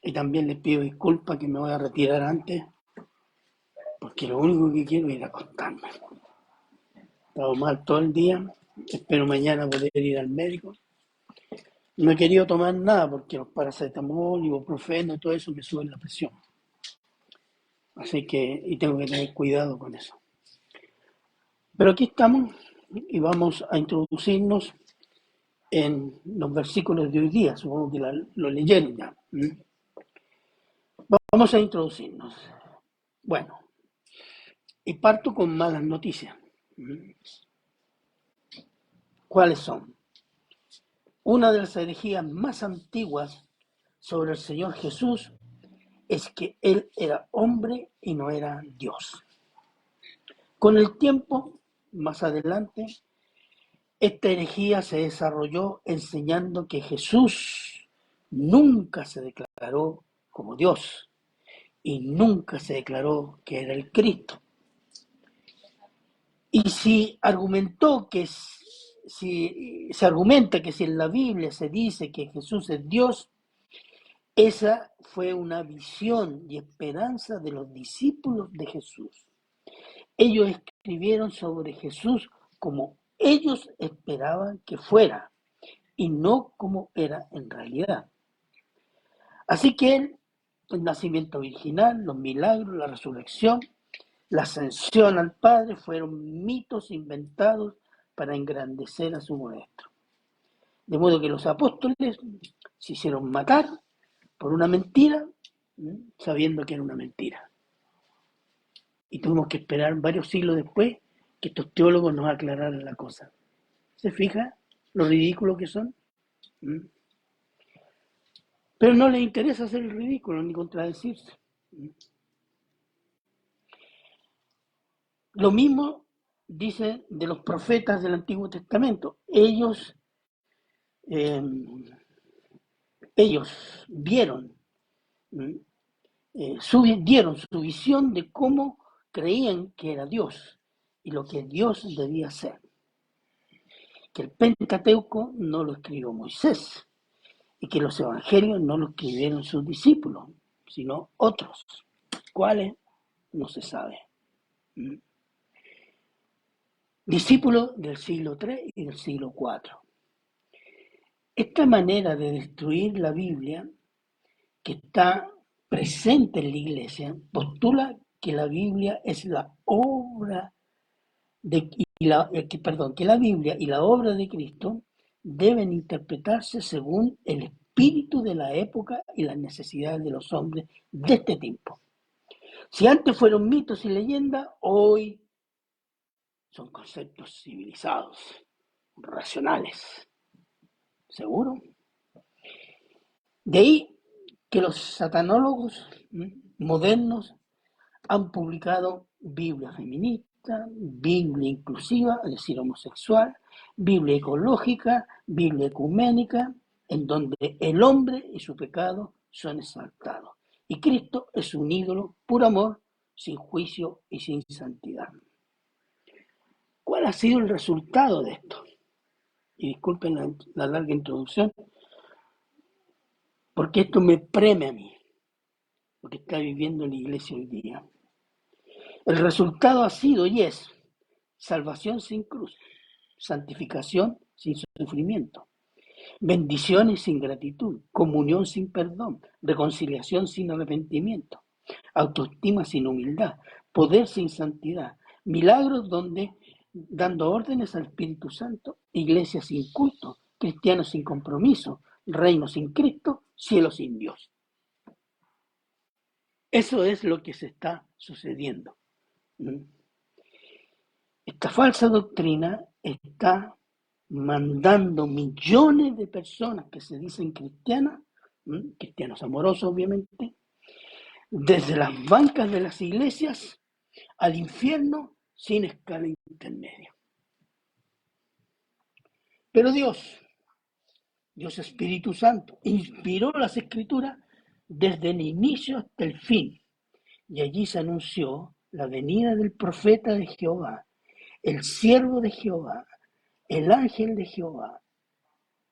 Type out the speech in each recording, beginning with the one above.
Y también les pido disculpas que me voy a retirar antes, porque lo único que quiero es ir a acostarme. He estado mal todo el día, espero mañana poder ir al médico. No he querido tomar nada porque los paracetamol, ibuprofeno, todo eso me suben la presión. Así que, y tengo que tener cuidado con eso. Pero aquí estamos y vamos a introducirnos en los versículos de hoy día. Supongo que lo leyeron ya. Vamos a introducirnos. Bueno, y parto con malas noticias. ¿Cuáles son? Una de las herejías más antiguas sobre el Señor Jesús es que Él era hombre y no era Dios. Con el tiempo, más adelante, esta herejía se desarrolló enseñando que Jesús nunca se declaró como Dios y nunca se declaró que era el Cristo. Y si se argumenta que si en la Biblia se dice que Jesús es Dios, esa fue una visión y esperanza de los discípulos de Jesús. Ellos escribieron sobre Jesús como ellos esperaban que fuera y no como era en realidad. Así que el nacimiento virginal, los milagros, la resurrección, la ascensión al Padre fueron mitos inventados para engrandecer a su maestro. De modo que los apóstoles se hicieron matar por una mentira, sabiendo que era una mentira. Y tuvimos que esperar varios siglos después que estos teólogos nos aclararan la cosa. ¿Se fija lo ridículo que son? Pero no les interesa hacer el ridículo ni contradecirse. Lo mismo dice de los profetas del Antiguo Testamento. Ellos vieron, dieron su visión de cómo creían que era Dios y lo que Dios debía ser. Que el Pentateuco no lo escribió Moisés y que los evangelios no lo escribieron sus discípulos, sino otros. ¿Cuáles? No se sabe. Discípulos del siglo III y del siglo IV. Esta manera de destruir la Biblia, que está presente en la Iglesia, postula que la Biblia es la obra que la Biblia y la obra de Cristo deben interpretarse según el espíritu de la época y las necesidades de los hombres de este tiempo. Si antes fueron mitos y leyendas, hoy son conceptos civilizados, racionales. ¿Seguro? De ahí que los satanólogos modernos han publicado Biblia feminista, Biblia inclusiva, es decir, homosexual, Biblia ecológica, Biblia ecuménica, en donde el hombre y su pecado son exaltados. Y Cristo es un ídolo puro amor, sin juicio y sin santidad. ¿Cuál ha sido el resultado de esto? Y disculpen la larga introducción, porque esto me preme a mí, lo que está viviendo la iglesia hoy día. El resultado ha sido y es salvación sin cruz, santificación sin sufrimiento, bendiciones sin gratitud, comunión sin perdón, reconciliación sin arrepentimiento, autoestima sin humildad, poder sin santidad, milagros dando órdenes al Espíritu Santo, iglesia sin culto, cristianos sin compromiso, reino sin Cristo, cielo sin Dios. Eso es lo que se está sucediendo. Esta falsa doctrina está mandando millones de personas que se dicen cristianas, cristianos amorosos obviamente, desde las bancas de las iglesias al infierno sin escala intermedia. Pero Dios Espíritu Santo, inspiró las Escrituras desde el inicio hasta el fin, y allí se anunció la venida del profeta de Jehová, el siervo de Jehová, el ángel de Jehová,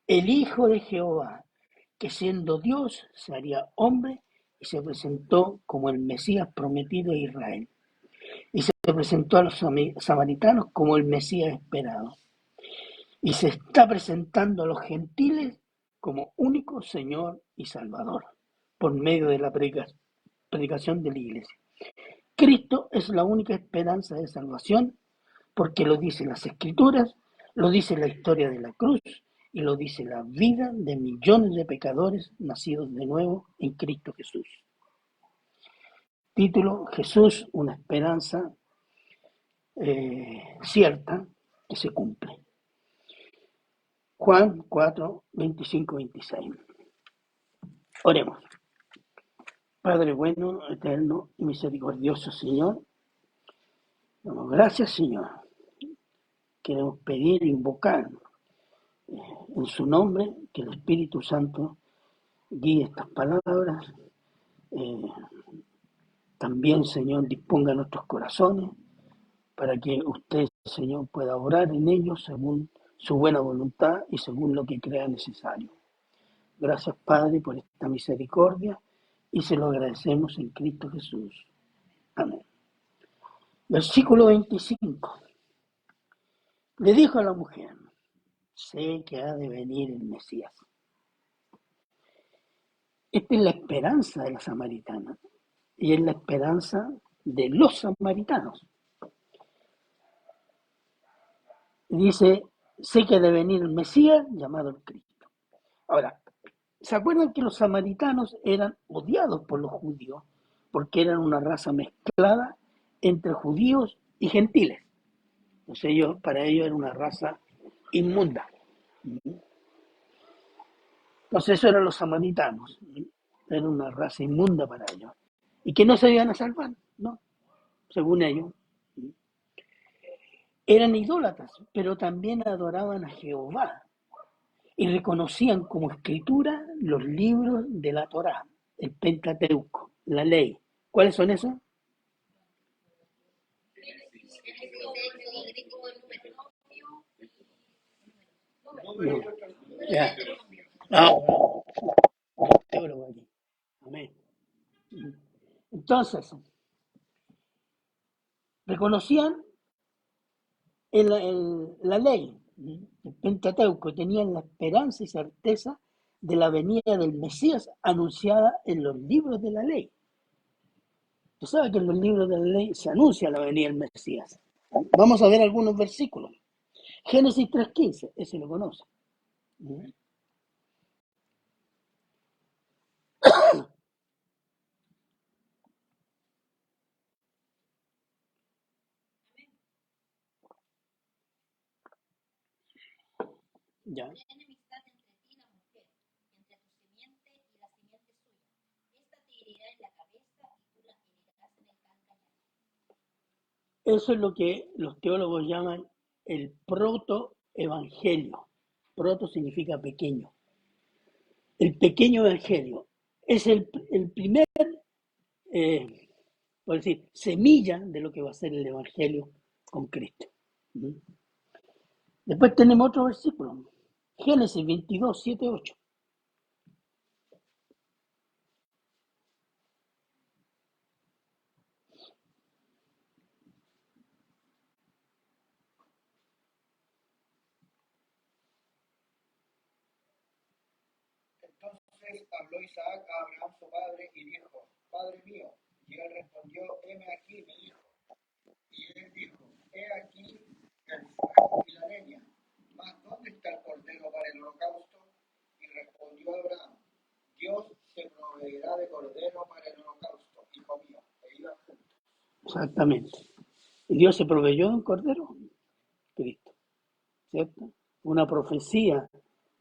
el Hijo de Jehová, que siendo Dios se haría hombre y se presentó como el Mesías prometido a Israel. Y se presentó a los samaritanos como el Mesías esperado. Y se está presentando a los gentiles como único Señor y Salvador por medio de la predicación de la Iglesia. Cristo es la única esperanza de salvación porque lo dicen las Escrituras, lo dice la historia de la cruz y lo dice la vida de millones de pecadores nacidos de nuevo en Cristo Jesús. Título: Jesús, una esperanza cierta que se cumple. Juan 4, 25, 26. Oremos. Padre bueno, eterno y misericordioso Señor, damos gracias, Señor. Queremos pedir e invocar en su nombre que el Espíritu Santo guíe estas palabras. También, Señor, disponga nuestros corazones para que usted, Señor, pueda obrar en ellos según su buena voluntad y según lo que crea necesario. Gracias, Padre, por esta misericordia y se lo agradecemos en Cristo Jesús. Amén. Versículo 25. Le dijo a la mujer: sé que ha de venir el Mesías. Esta es la esperanza de la samaritana y es la esperanza de los samaritanos. Dice: sé que ha de venir el Mesías llamado el Cristo. Ahora, ¿se acuerdan que los samaritanos eran odiados por los judíos porque eran una raza mezclada entre judíos y gentiles? Entonces para ellos era una raza inmunda. Entonces eso eran los samaritanos. Era una raza inmunda para ellos. Y que no se iban a salvar, ¿no? Según ellos. Eran idólatras, pero también adoraban a Jehová y reconocían como escritura los libros de la Torá, el Pentateuco, la ley. ¿Cuáles son esos? No. Ya. No. Amén. Entonces, reconocían la ley, el Pentateuco, tenían la esperanza y certeza de la venida del Mesías anunciada en los libros de la ley. Tú sabes que en los libros de la ley se anuncia la venida del Mesías. Vamos a ver algunos versículos. Génesis 3:15, ese lo conoce. Ya. Eso es lo que los teólogos llaman el protoevangelio. Proto significa pequeño. El pequeño evangelio es el primer, por decir, semilla de lo que va a ser el evangelio con Cristo. Después tenemos otro versículo. Génesis 22, 7, 8. Entonces habló Isaac a Abraham su padre y dijo: Padre mío. Y él respondió: heme aquí, mi hijo. Y él dijo: he aquí el fuego y la leña, mas ¿dónde está el cordero para el holocausto? Y respondió Abraham: Dios se proveerá de cordero para el holocausto, hijo mío. E iban juntos. Exactamente. Y Dios se proveyó de un cordero, Cristo, ¿cierto? Una profecía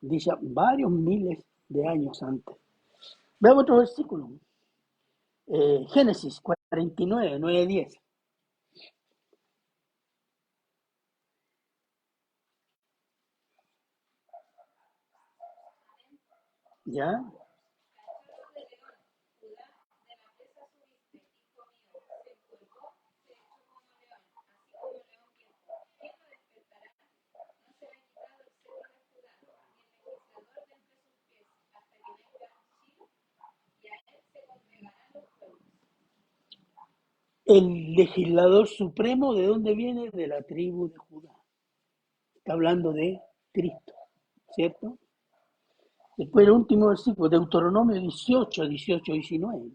dicha varios miles de años antes. Veamos otro versículo. Génesis 49, 9, 10. ¿Ya? El legislador supremo, ¿de dónde viene? De la tribu de Judá. Está hablando de Cristo, ¿cierto? Después el último versículo, Deuteronomio 18, 18, 19.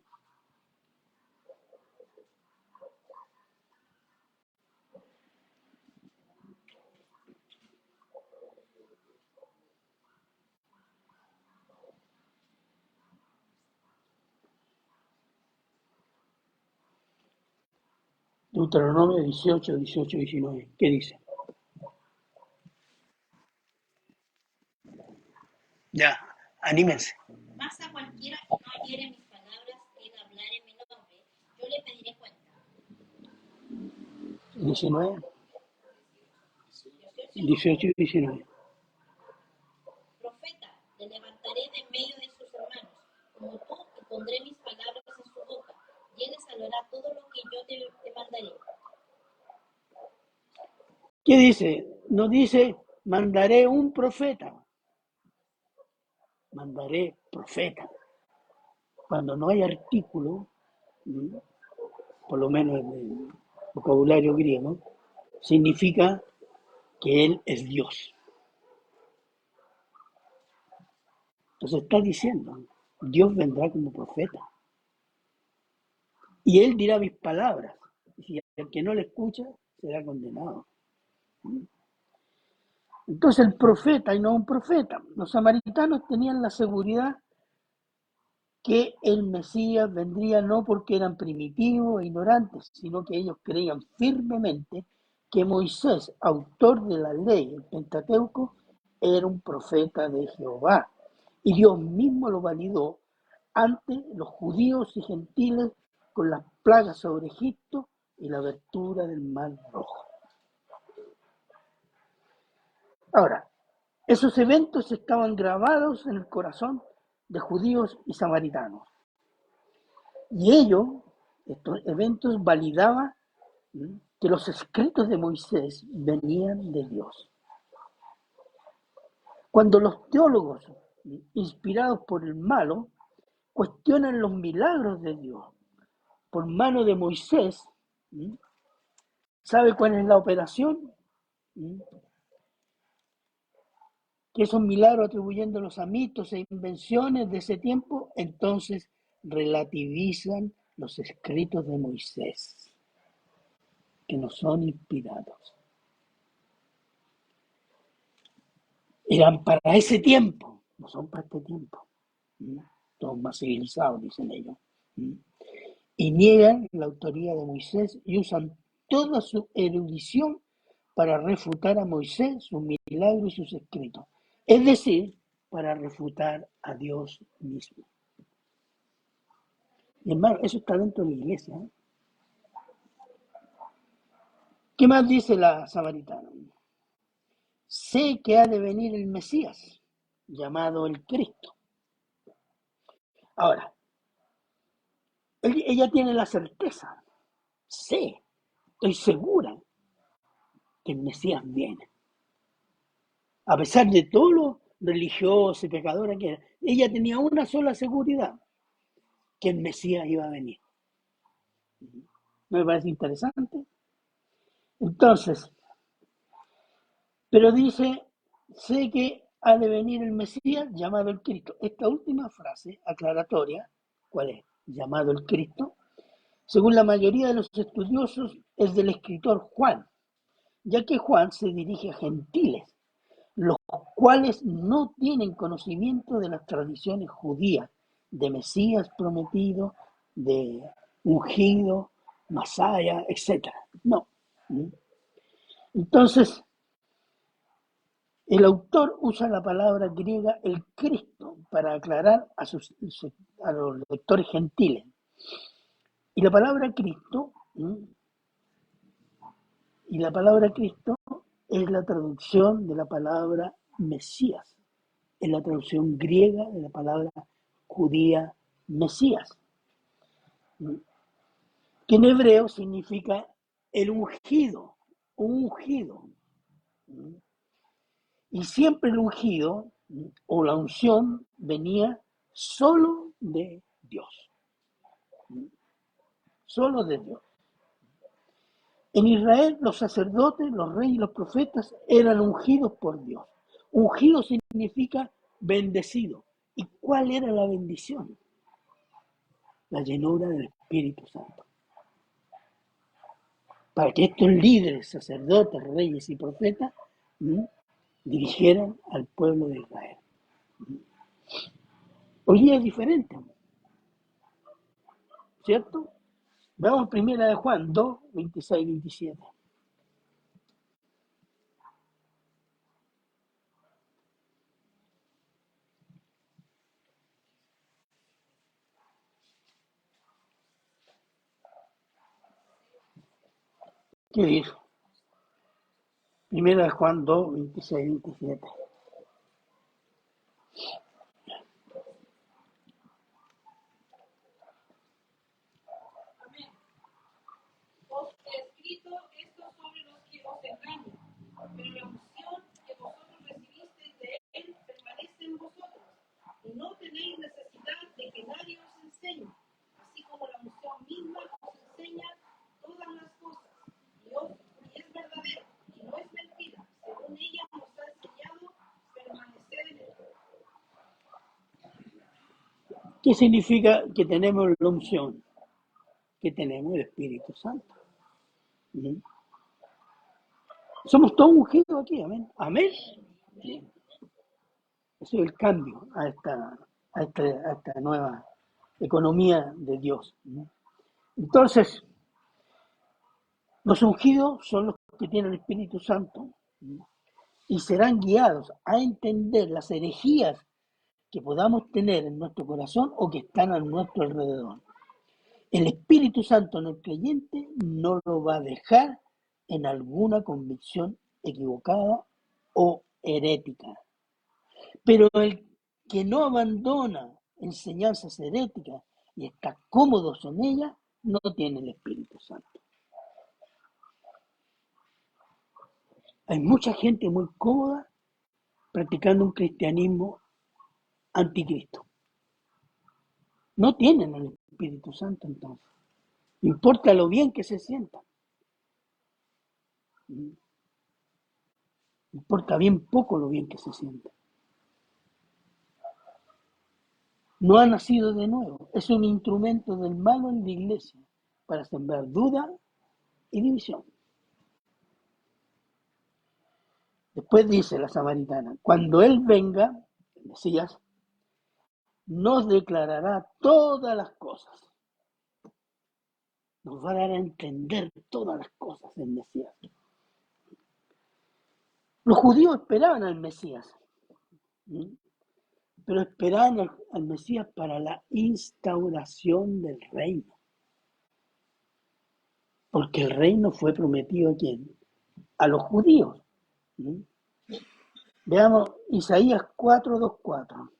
Deuteronomio 18, 18, 19. ¿Qué dice? Ya, anímense. Mas a cualquiera que no oyere mis palabras, él hablar en mi nombre, yo le pediré cuenta. 19, 18. 18 y 19. Profeta, le levantaré de en medio de sus hermanos, como tú, y pondré mis palabras en su boca, y él les hablará todo lo que yo te mandaré. ¿Qué dice? No dice, mandaré un profeta. Mandaré profeta. Cuando no hay artículo, por lo menos en el vocabulario griego, significa que Él es Dios. Entonces está diciendo, Dios vendrá como profeta. Y Él dirá mis palabras. Y si el que no le escucha, será condenado. Entonces el profeta y no un profeta. Los samaritanos tenían la seguridad que el Mesías vendría no porque eran primitivos e ignorantes, sino que ellos creían firmemente que Moisés, autor de la ley, el Pentateuco, era un profeta de Jehová. Y Dios mismo lo validó ante los judíos y gentiles con las plagas sobre Egipto y la abertura del Mar Rojo. Ahora, esos eventos estaban grabados en el corazón de judíos y samaritanos. Y estos eventos validaban que los escritos de Moisés venían de Dios. Cuando los teólogos, inspirados por el malo, cuestionan los milagros de Dios por mano de Moisés, ¿sabe cuál es la operación? Que esos milagros atribuyéndolos a mitos e invenciones de ese tiempo, entonces relativizan los escritos de Moisés, que no son inspirados. Eran para ese tiempo, no son para este tiempo. Todos más civilizados, dicen ellos. Y niegan la autoría de Moisés y usan toda su erudición para refutar a Moisés, sus milagros y sus escritos. Es decir, para refutar a Dios mismo. Y hermano, eso está dentro de la iglesia. ¿Qué más dice la samaritana? Sé que ha de venir el Mesías, llamado el Cristo. Ahora, ella tiene la certeza, sé, estoy segura que el Mesías viene. A pesar de todo lo religioso y pecadora que era, ella tenía una sola seguridad, que el Mesías iba a venir. ¿No me parece interesante? Entonces, pero dice, sé que ha de venir el Mesías llamado el Cristo. Esta última frase aclaratoria, ¿cuál es? Llamado el Cristo, según la mayoría de los estudiosos, es del escritor Juan, ya que Juan se dirige a gentiles, los cuales no tienen conocimiento de las tradiciones judías, de Mesías prometido, de ungido, Masaya, etc. No. Entonces, el autor usa la palabra griega el Cristo para aclarar a los lectores gentiles. Y la palabra Cristo, es la traducción de la palabra Mesías, es la traducción griega de la palabra judía Mesías, que en hebreo significa el ungido, ungido. Y siempre el ungido o la unción venía solo de Dios. Solo de Dios. En Israel los sacerdotes, los reyes y los profetas eran ungidos por Dios. Ungido significa bendecido. ¿Y cuál era la bendición? La llenura del Espíritu Santo. Para que estos líderes, sacerdotes, reyes y profetas dirigieran al pueblo de Israel. Hoy día es diferente, ¿cierto? Veamos primera de Juan 2, 26, 27. ¿Qué dijo? Primera de Juan 2, 26, 27. Amén. Os he escrito esto sobre los que os engañan, pero la unción que vosotros recibisteis de él permanece en vosotros, y no tenéis necesidad de que nadie os enseñe, así como la unción misma os enseña todas las cosas, y es verdadero, y no es mentira, según ella nos ha enseñado, permanecer en él. ¿Qué significa que tenemos la unción? Que tenemos el Espíritu Santo. Somos todos ungidos aquí, amén. Amén. Sí. Ese es el cambio a esta nueva economía de Dios. Entonces, los ungidos son los que tienen el Espíritu Santo y serán guiados a entender las herejías que podamos tener en nuestro corazón o que están a nuestro alrededor. El Espíritu Santo en el creyente no lo va a dejar en alguna convicción equivocada o herética. Pero el que no abandona enseñanzas heréticas y está cómodo en ellas, no tiene el Espíritu Santo. Hay mucha gente muy cómoda practicando un cristianismo anticristo. No tienen el Espíritu Santo entonces. Importa lo bien que se sientan. Importa bien poco lo bien que se sientan. No ha nacido de nuevo. Es un instrumento del malo en la iglesia para sembrar duda y división. Después dice la samaritana, cuando Él venga, el Mesías, nos declarará todas las cosas. Nos va a dar a entender todas las cosas el Mesías. Los judíos esperaban al Mesías, pero esperaban al Mesías para la instauración del reino. Porque el reino fue prometido ¿a quién? A los judíos. Veamos Isaías 4, 2, 4.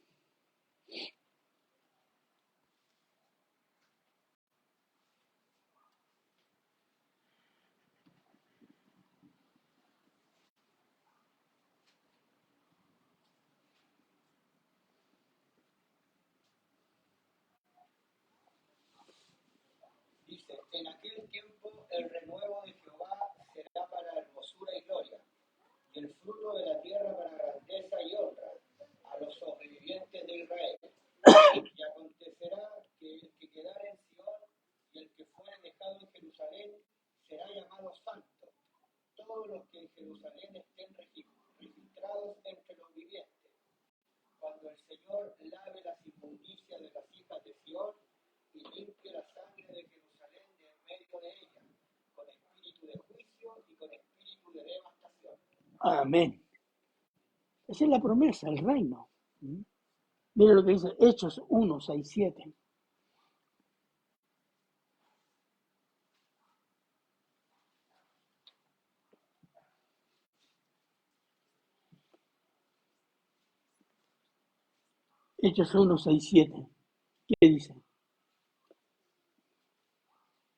Dice, en aquel tiempo el renuevo de Jehová será para hermosura y gloria, y el fruto de la tierra para grandeza y honra a los sobrevivientes de Israel. Y acontecerá que el que quedare en Sion y el que fuere dejado en Jerusalén será llamado santo. Todos los que en Jerusalén estén registrados entre los vivientes. Cuando el Señor lave las inmundicias de las hijas de Sion y limpie la sangre de Jerusalén de en medio de ella, con espíritu de juicio y con espíritu de devastación. Amén. Esa es la promesa, el reino. Mira lo que dice Hechos 1, 6, 7. Hechos 1, 6, 7. ¿Qué dice?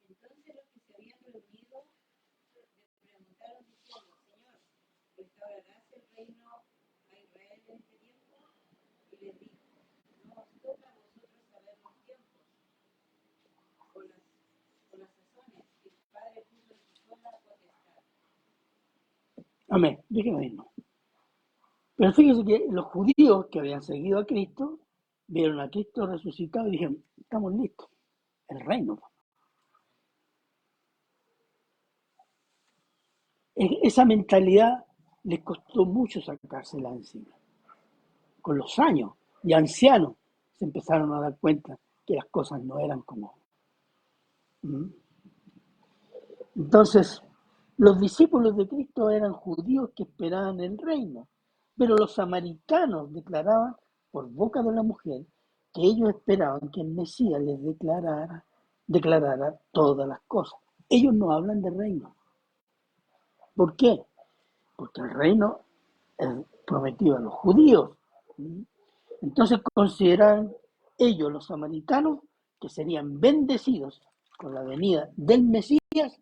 Entonces los que se habían reunido le preguntaron diciendo, Señor, ¿restaurarás el reino a Israel en este tiempo? Y les dijo, no os toca a vosotros saber los tiempos o las sazones que el Padre puso en su sola Amén. Déjeme irnos. Pero fíjese que los judíos que habían seguido a Cristo vieron a Cristo resucitado y dijeron, estamos listos, el reino. Esa mentalidad les costó mucho sacársela encima. Con los años y ancianos se empezaron a dar cuenta que las cosas no eran como. ¿Mm? Entonces, los discípulos de Cristo eran judíos que esperaban el reino, pero los samaritanos declaraban por boca de la mujer que ellos esperaban que el Mesías les declarara todas las cosas. Ellos no hablan de reino. ¿Por qué? Porque el reino es prometido a los judíos. ¿Mm? Entonces consideran ellos, los samaritanos, que serían bendecidos con la venida del Mesías,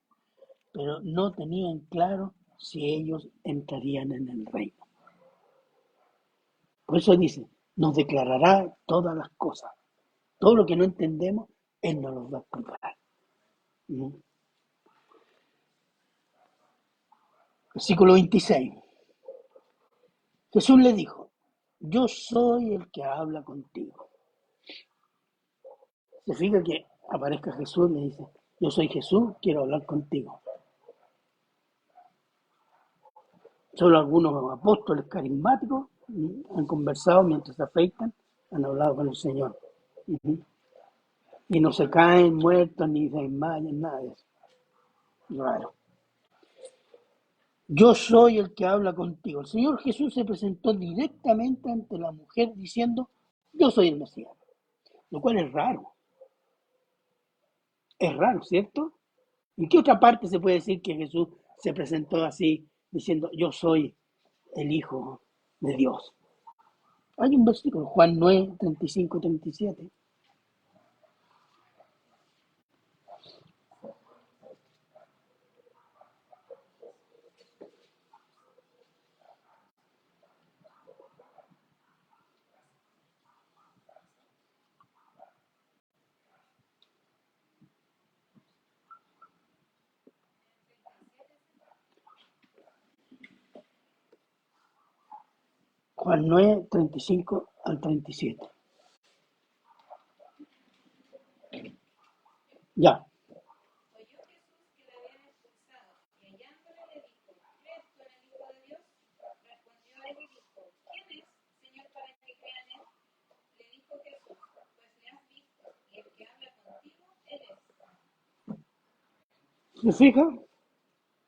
pero no tenían claro si ellos entrarían en el reino. Por eso dice, nos declarará todas las cosas. Todo lo que no entendemos, Él nos lo va a explicar. ¿Mm? Versículo 26. Jesús le dijo, yo soy el que habla contigo. Se fija que aparezca Jesús y le dice, yo soy Jesús, quiero hablar contigo. Solo algunos apóstoles carismáticos han conversado mientras se afeitan, han hablado con el Señor. Uh-huh. Y no se caen muertos ni se desmayan, nada de eso. Raro. Yo soy el que habla contigo. El Señor Jesús se presentó directamente ante la mujer diciendo, yo soy el Mesías. Lo cual es raro. Es raro, ¿cierto? ¿En qué otra parte se puede decir que Jesús se presentó así, diciendo, yo soy el Hijo de Dios? Hay un versículo, Juan 9, 35, 37. Juan 9, 35 al 37. Ya. Oyó Jesús que la habían expulsado, y hallándole le dijo, ¿crees tú en el Hijo de Dios? Respondió él y dijo, ¿quién es, Señor, para que crea en él? Le dijo Jesús, pues le has visto, y el que habla contigo, él es. ¿Se fija?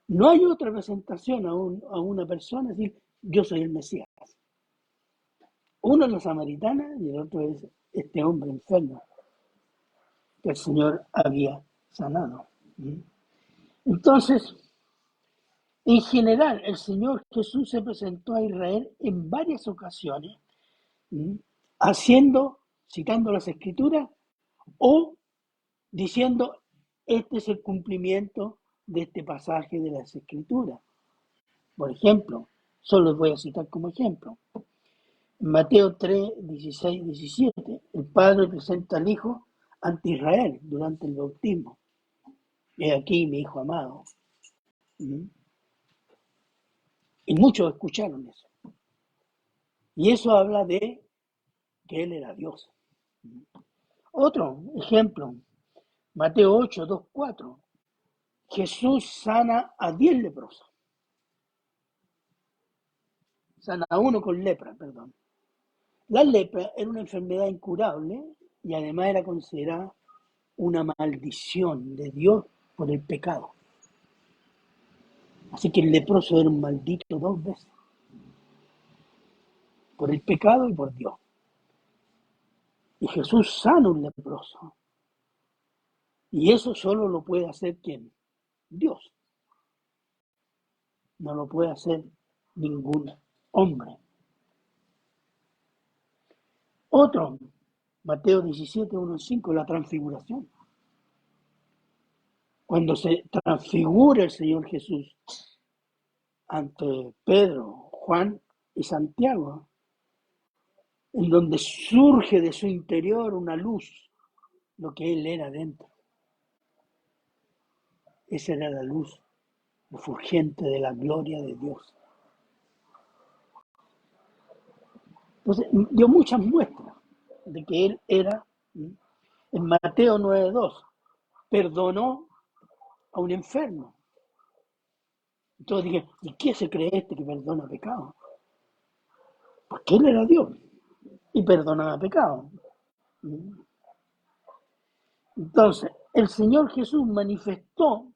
No hay otra presentación a una persona decir, yo soy el Mesías. Uno es la samaritana y el otro es este hombre enfermo que el Señor había sanado. Entonces, en general, el Señor Jesús se presentó a Israel en varias ocasiones, haciendo, citando las Escrituras o diciendo, este es el cumplimiento de este pasaje de las Escrituras. Por ejemplo, solo les voy a citar como ejemplo. En Mateo 3, 16, 17, el Padre presenta al Hijo ante Israel durante el bautismo. He aquí mi Hijo amado. Y muchos escucharon eso. Y eso habla de que Él era Dios. Otro ejemplo, Mateo 8, 2, 4. Jesús sana a 10 leprosos. Sana a uno con lepra, perdón. La lepra era una enfermedad incurable y además era considerada una maldición de Dios por el pecado. Así que el leproso era un maldito 2 veces, por el pecado y por Dios. Y Jesús sana un leproso. Y eso solo lo puede hacer ¿quién? Dios. No lo puede hacer ningún hombre. Otro, Mateo 17, 1, 5, la transfiguración. Cuando se transfigura el Señor Jesús ante Pedro, Juan y Santiago, en donde surge de su interior una luz, lo que Él era dentro. Esa era la luz refulgente de la gloria de Dios. Entonces, dio muchas muestras de que él era, en Mateo 9:2, perdonó a un enfermo. Entonces dije, ¿y qué se cree este que perdona pecado? Porque él era Dios y perdonaba pecado. Entonces, el Señor Jesús manifestó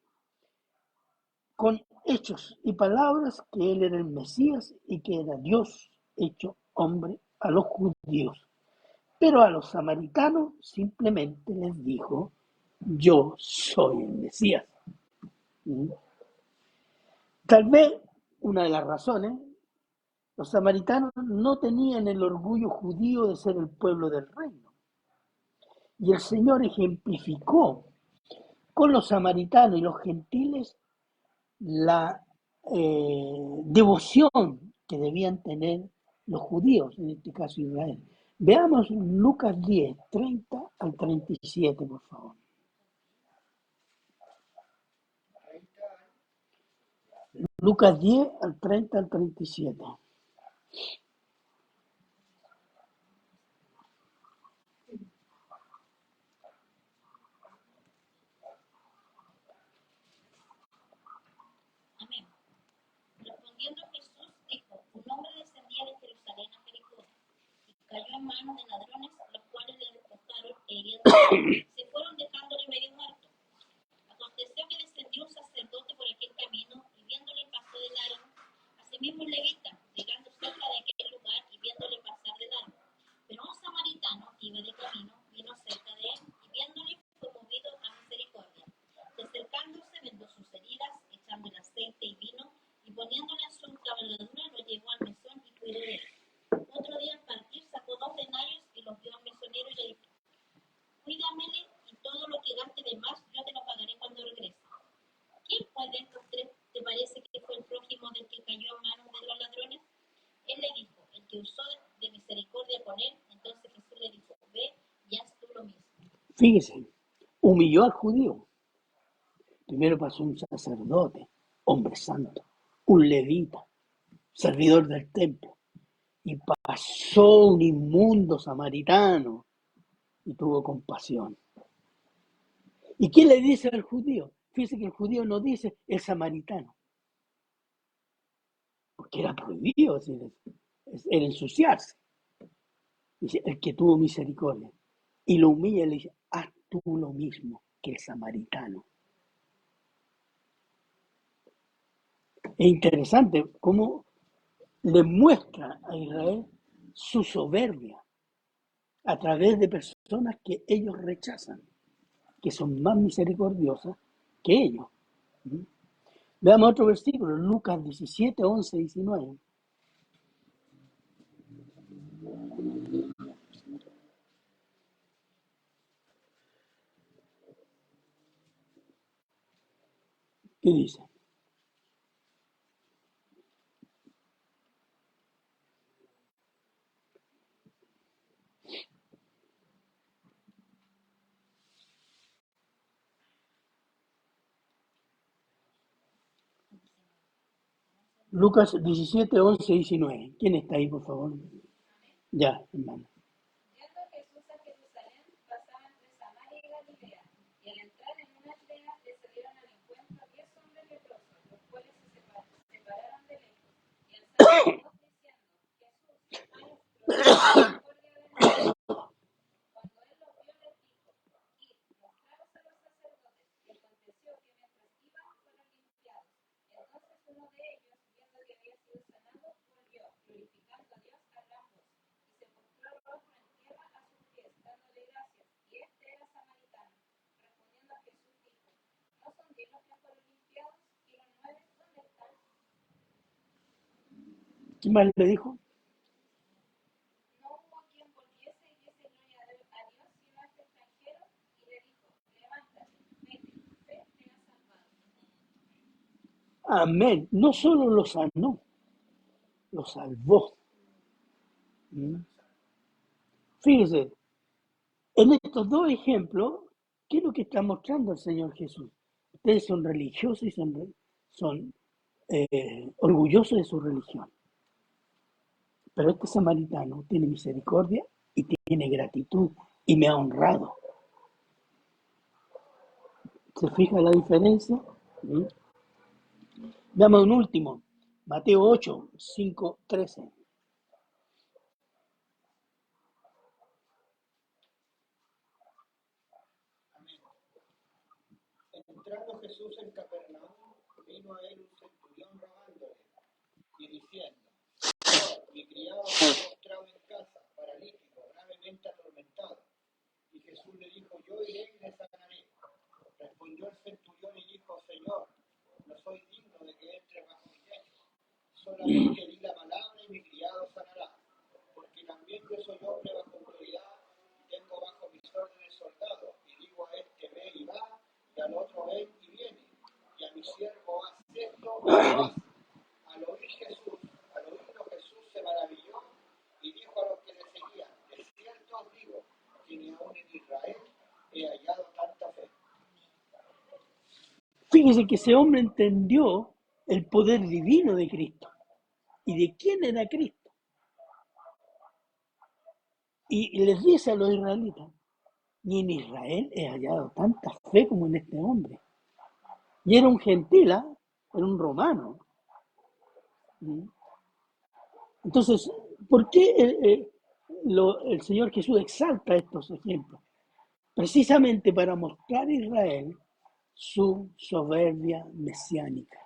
con hechos y palabras que él era el Mesías y que era Dios hecho hombre a los judíos. Pero a los samaritanos simplemente les dijo, yo soy el Mesías. Tal vez una de las razones, los samaritanos no tenían el orgullo judío de ser el pueblo del reino. Y el Señor ejemplificó con los samaritanos y los gentiles la devoción que debían tener los judíos, en este caso Israel. Veamos Lucas 10, 30 al 37, por favor. 30. Lucas 10, al 30 al 37. Amén. Respondiendo Jesús dijo, un hombre descendía de Jerusalén a Jericó y cayó en manos de ladrones, los cuales le despojaron e hiriéndole, se fueron dejándole medio muerto. Aconteció que descendió un sacerdote por aquel camino y viéndole pasó de largo, asimismo un levita, llegando cerca de aquel lugar y viéndole pasar de largo. Pero un samaritano que iba de camino vino cerca de él y viéndole fue movido a misericordia. Y acercándose vendó sus heridas, echándole aceite y vino, y poniéndole en su cabalgadura lo llevó al mesón y cuidó de él. Otro día al partir sacó 2 denarios y los dio al mesonero y le dijo, cuídamele y todo lo que gaste de más yo te lo pagaré cuando regrese. ¿Quién pues de estos 3 te parece que fue el prójimo del que cayó en manos de los ladrones? Él le dijo, el que usó de misericordia con él. Entonces Jesús le dijo, ve y haz tú lo mismo. Fíjese, humilló al judío. Primero pasó un sacerdote, hombre santo, un levita, servidor del templo, y pasó un inmundo samaritano y tuvo compasión. ¿Y qué le dice al judío? Fíjese que el judío no dice el samaritano, porque era prohibido, era ensuciarse. Dice, el que tuvo misericordia. Y lo humilla y le dice, haz tú lo mismo que el samaritano. Es interesante cómo le muestra a Israel su soberbia a través de personas que ellos rechazan, que son más misericordiosas que ellos. Veamos otro versículo, Lucas 17, 11, 19. ¿Qué dice? Lucas 17, 11, 19. ¿Quién está ahí, por favor? Ya, hermano. Yendo Jesús a Jerusalén, pasaba entre Samaria y Galilea, y al entrar en una aldea le salieron al encuentro 10 hombres leprosos, los cuales se separaron de lejos, y alzaron la voz diciendo, Jesús, Maestro, ten misericordia de nosotros. Cuando él los vio, les dijo, id, mostraos a los sacerdotes. Y aconteció que mientras iban, fueron limpiados. Entonces uno de ellos, viendo que había sido sanado, volvió, glorificando a Dios a gran voz, y se postró rostro en tierra a sus pies, dándole gracias. Y este era samaritano. Respondiendo a Jesús dijo, ¿no son 10 los que fueron limpiados? ¿Y los 9 dónde están? ¿Qué más le dijo? No hubo quien volviese y diese gloria a Dios, sino a este extranjero, y le dijo, levántate, vete, tu fe te ha salvado. Amén. No solo lo sanó, lo salvó. Fíjese, en estos 2 ejemplos, ¿qué es lo que está mostrando el Señor Jesús? Ustedes son religiosos y son orgullosos de su religión. Pero este samaritano tiene misericordia y tiene gratitud y me ha honrado. ¿Se fija la diferencia? ¿Mm? Veamos un último, Mateo 8, 5, 13. Entrando Jesús en Capernaum, vino a él un centurión rogándole y diciendo: Señor, mi criado se ha postrado en casa, paralítico, gravemente atormentado. Y Jesús le dijo: Yo iré y le sanaré. Respondió el centurión y dijo: Señor, no soy digno de que entre bajo mi techo. Solamente di la palabra y mi criado sanará. Porque también yo soy hombre bajo autoridad y tengo bajo mis órdenes soldados. Y digo a este: ve y va, y al otro: ven y viene. Y a mi siervo: haz esto y lo hace. Al oírlo Jesús se maravilló y dijo a los que le seguían: de cierto os digo que ni aun en Israel he hallado tanta fe. Fíjese que ese hombre entendió el poder divino de Cristo y de quién era Cristo. Y les dice a los israelitas: ni en Israel he hallado tanta fe como en este hombre. Y era un gentil, era un romano. Entonces, ¿por qué el Señor Jesús exalta estos ejemplos? Precisamente para mostrar a Israel su soberbia mesiánica.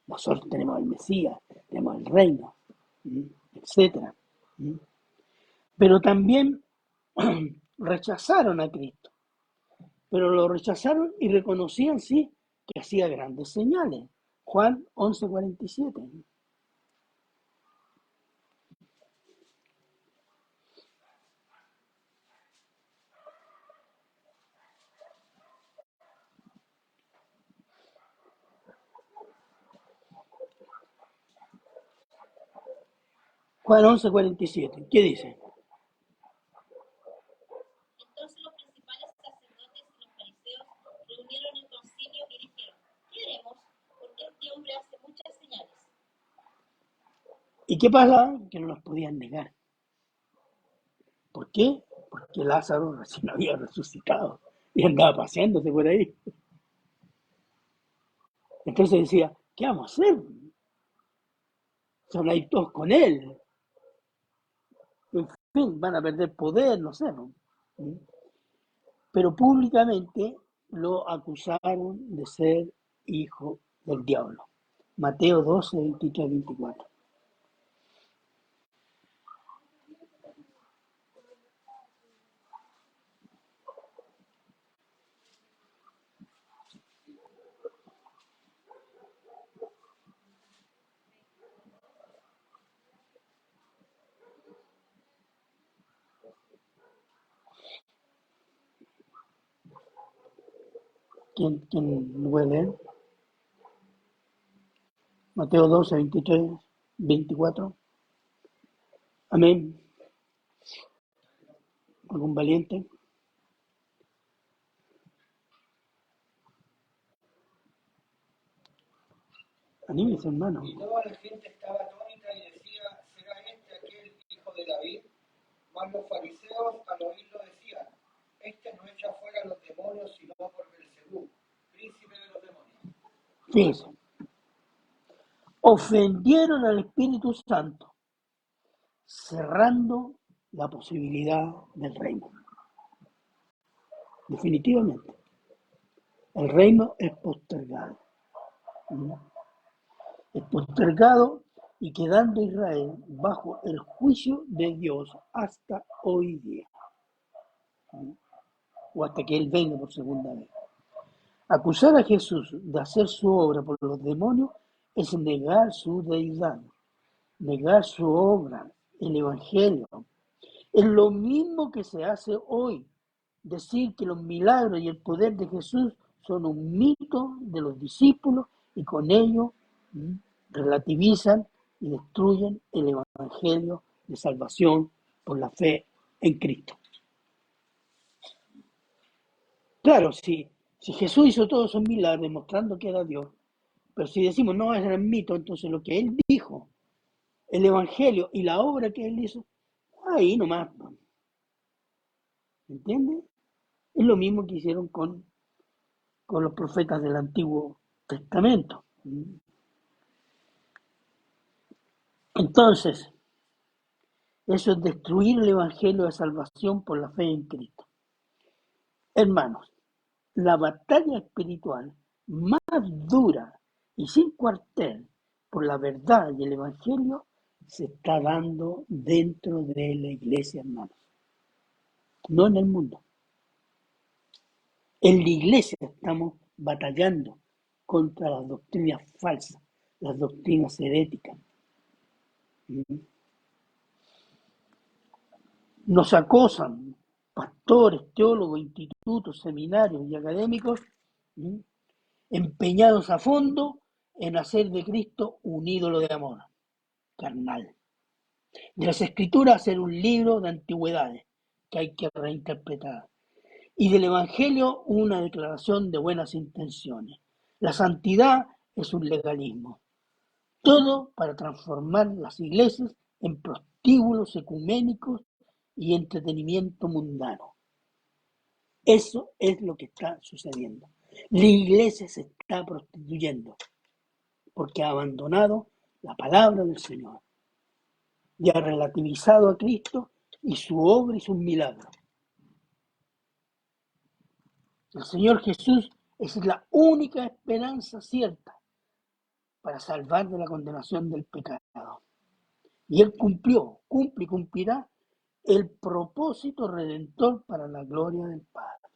Nosotros tenemos el Mesías, tenemos el reino, etc. Pero también rechazaron a Cristo, pero lo rechazaron y reconocían, sí, que hacía grandes señales. Juan 11:47. Juan 11:47. ¿Qué dice? Entonces los principales sacerdotes y los fariseos reunieron el concilio y dijeron: ¿qué haremos? Porque este hombre hace muchas señales. ¿Y qué pasa? Que no las podían negar. ¿Por qué? Porque Lázaro recién había resucitado y andaba paseándose por ahí. Entonces decía: ¿qué vamos a hacer? Son ahí todos con él. En fin, van a perder poder, no sé. ¿No? Pero públicamente lo acusaron de ser hijo del diablo. Mateo 12, 23, 24. ¿Quién lo puede leer? Mateo 12, 23, 24. Amén. ¿Algún valiente? Anímese, hermano. Y toda la gente estaba atónita y decía: ¿será este aquel hijo de David? Mas los fariseos al oírlo decían: este no echa fuera a los demonios sino por Belcebú, príncipe de los demonios. Fíjense. Ofendieron al Espíritu Santo, cerrando la posibilidad del reino. Definitivamente. El reino es postergado. Es postergado y quedando Israel bajo el juicio de Dios hasta hoy día. O hasta que Él venga por segunda vez. Acusar a Jesús de hacer su obra por los demonios es negar su deidad, negar su obra, el Evangelio. Es lo mismo que se hace hoy, decir que los milagros y el poder de Jesús son un mito de los discípulos y con ello relativizan y destruyen el Evangelio de salvación por la fe en Cristo. Claro, si Jesús hizo todos esos milagros demostrando que era Dios, pero si decimos no, era un mito, entonces lo que Él dijo el Evangelio y la obra que él hizo, ahí nomás, ¿entiendes? Es lo mismo que hicieron con los profetas del Antiguo Testamento. Entonces, eso es destruir el Evangelio de salvación por la fe en Cristo. Hermanos, la batalla espiritual más dura y sin cuartel por la verdad y el Evangelio se está dando dentro de la iglesia, hermanos, no en el mundo. En la iglesia estamos batallando contra las doctrinas falsas, las doctrinas heréticas. Nos acosan pastores, teólogos, institutos, seminarios y académicos empeñados a fondo en hacer de Cristo un ídolo de amor carnal. De las Escrituras hacer un libro de antigüedades que hay que reinterpretar. Y del Evangelio una declaración de buenas intenciones. La santidad es un legalismo. Todo para transformar las iglesias en prostíbulos ecuménicos y entretenimiento mundano. Eso es lo que está sucediendo. La iglesia se está prostituyendo porque ha abandonado la palabra del Señor y ha relativizado a Cristo y su obra y sus milagros. El Señor Jesús es la única esperanza cierta para salvar de la condenación del pecado. Y Él cumple y cumplirá el propósito redentor para la gloria del Padre.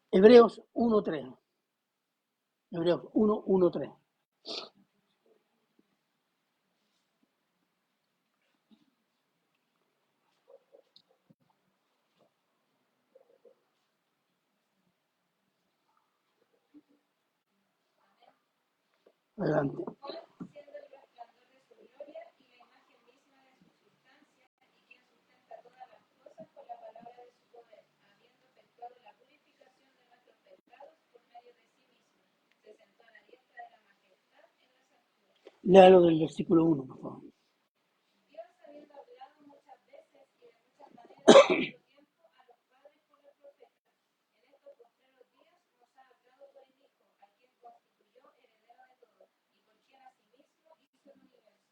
Hebreos 1:3. Hebreos 1:3. Adelante. Siendo el resplandor de su gloria y la imagen misma de su sustancia, y quien sustenta todas las cosas con la palabra de su poder, habiendo efectuado la purificación de nuestros pecados por medio de sí mismo, se sentó a la diestra de la majestad en las alturas. Léalo del versículo 1, por favor. Dios, habiendo hablado muchas veces y de muchas maneras en otro tiempo a los padres por los profetas, en estos postreros días nos ha hablado por el Hijo, a quien constituyó heredero de todo, y por quien asimismo hizo el universo,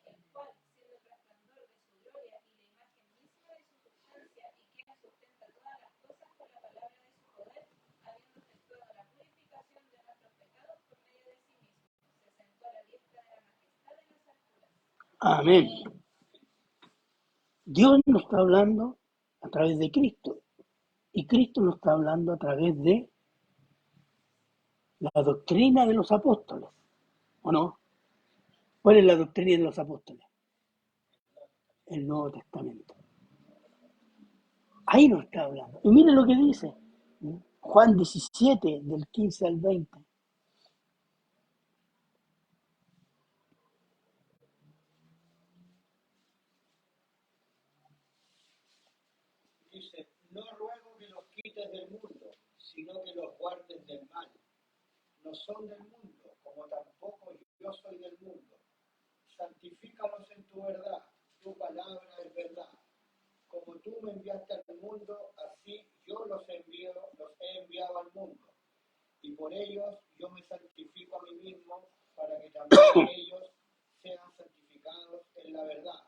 el cual, siendo el resplandor de su gloria y la imagen misma de su sustancia, y quien sustenta todas las cosas con la palabra de su poder, habiendo efectuado la purificación de nuestros pecados por medio de sí mismo, se sentó a la diestra de la majestad en las alturas. Amén. Dios nos está hablando a través de Cristo y Cristo nos está hablando a través de la doctrina de los apóstoles, ¿o no? ¿Cuál es la doctrina de los apóstoles? El Nuevo Testamento. Ahí nos está hablando. Y miren lo que dice Juan 17, del 15 al 20. Dice, no ruego que los quites del mundo, sino que los guardes del mal. No son del mundo, como tampoco yo soy del mundo. Santifícalos en tu verdad, tu palabra es verdad. Como tú me enviaste al mundo, así yo los he enviado al mundo. Y por ellos yo me santifico a mí mismo, para que también ellos sean santificados en la verdad.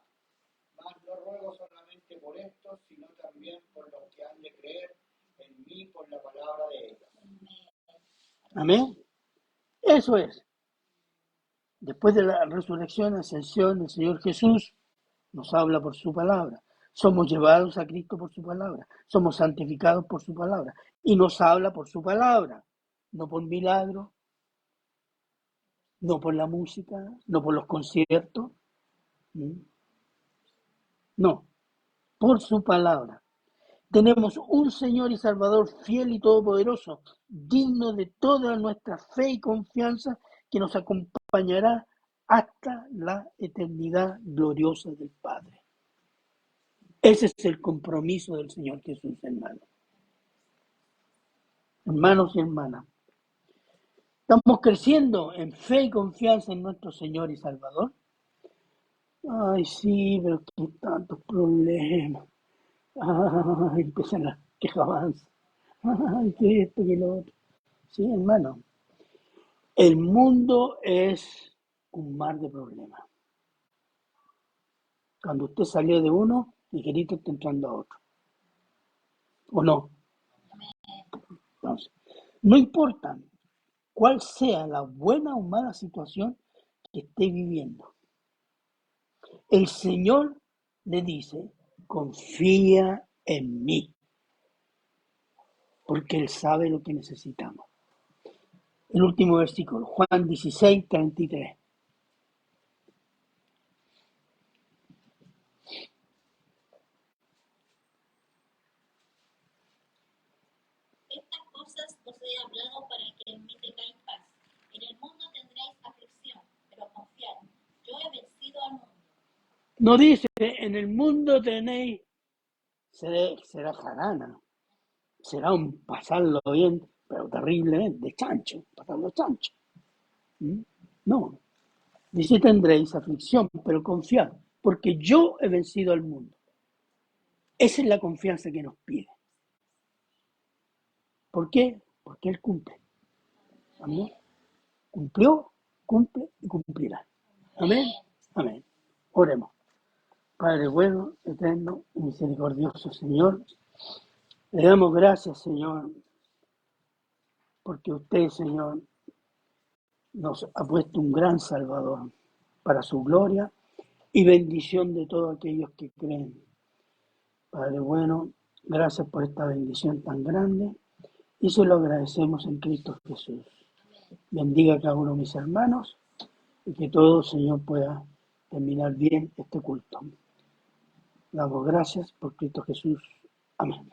Mas no ruego solamente por estos, sino también por los que han de creer en mí por la palabra de ellos. Amén. Eso es. Después de la resurrección, ascensión del Señor Jesús, nos habla por su palabra. Somos llevados a Cristo por su palabra. Somos santificados por su palabra. Y nos habla por su palabra. No por milagro, no por la música, no por los conciertos. No, por su palabra. Tenemos un Señor y Salvador fiel y todopoderoso, digno de toda nuestra fe y confianza, que nos acompañará hasta la eternidad gloriosa del Padre. Ese es el compromiso del Señor Jesús, hermano. Hermanos y hermanas, ¿estamos creciendo en fe y confianza en nuestro Señor y Salvador? Ay, sí, pero qué tantos problemas. Ay, empiezan las quejas. Ay, que esto, que lo otro. Sí, hermano. El mundo es un mar de problemas. Cuando usted salió de uno, ligerito está entrando a otro. ¿O no? Entonces, no importa cuál sea la buena o mala situación que esté viviendo. El Señor le dice, confía en mí, porque Él sabe lo que necesitamos. El último versículo, Juan 16:33. Estas cosas os he hablado para que en mí tengáis paz. En el mundo tendréis aflicción, pero confiad, yo he vencido al mundo. No dice, en el mundo tenéis, será jarana, será un pasarlo bien, pero terriblemente, de chancho, pasarlo chancho. ¿Mm? No, dice tendréis aflicción, pero confiad, porque yo he vencido al mundo. Esa es la confianza que nos pide. ¿Por qué? Porque Él cumple. Amén. Cumplió, cumple y cumplirá. Amén. Amén. Oremos. Padre bueno, eterno y misericordioso Señor, le damos gracias, Señor, porque usted, Señor, nos ha puesto un gran Salvador para su gloria y bendición de todos aquellos que creen. Padre bueno, gracias por esta bendición tan grande y se lo agradecemos en Cristo Jesús. Bendiga a cada uno de mis hermanos y que todo, Señor, pueda terminar bien este culto. Damos gracias por Cristo Jesús. Amén.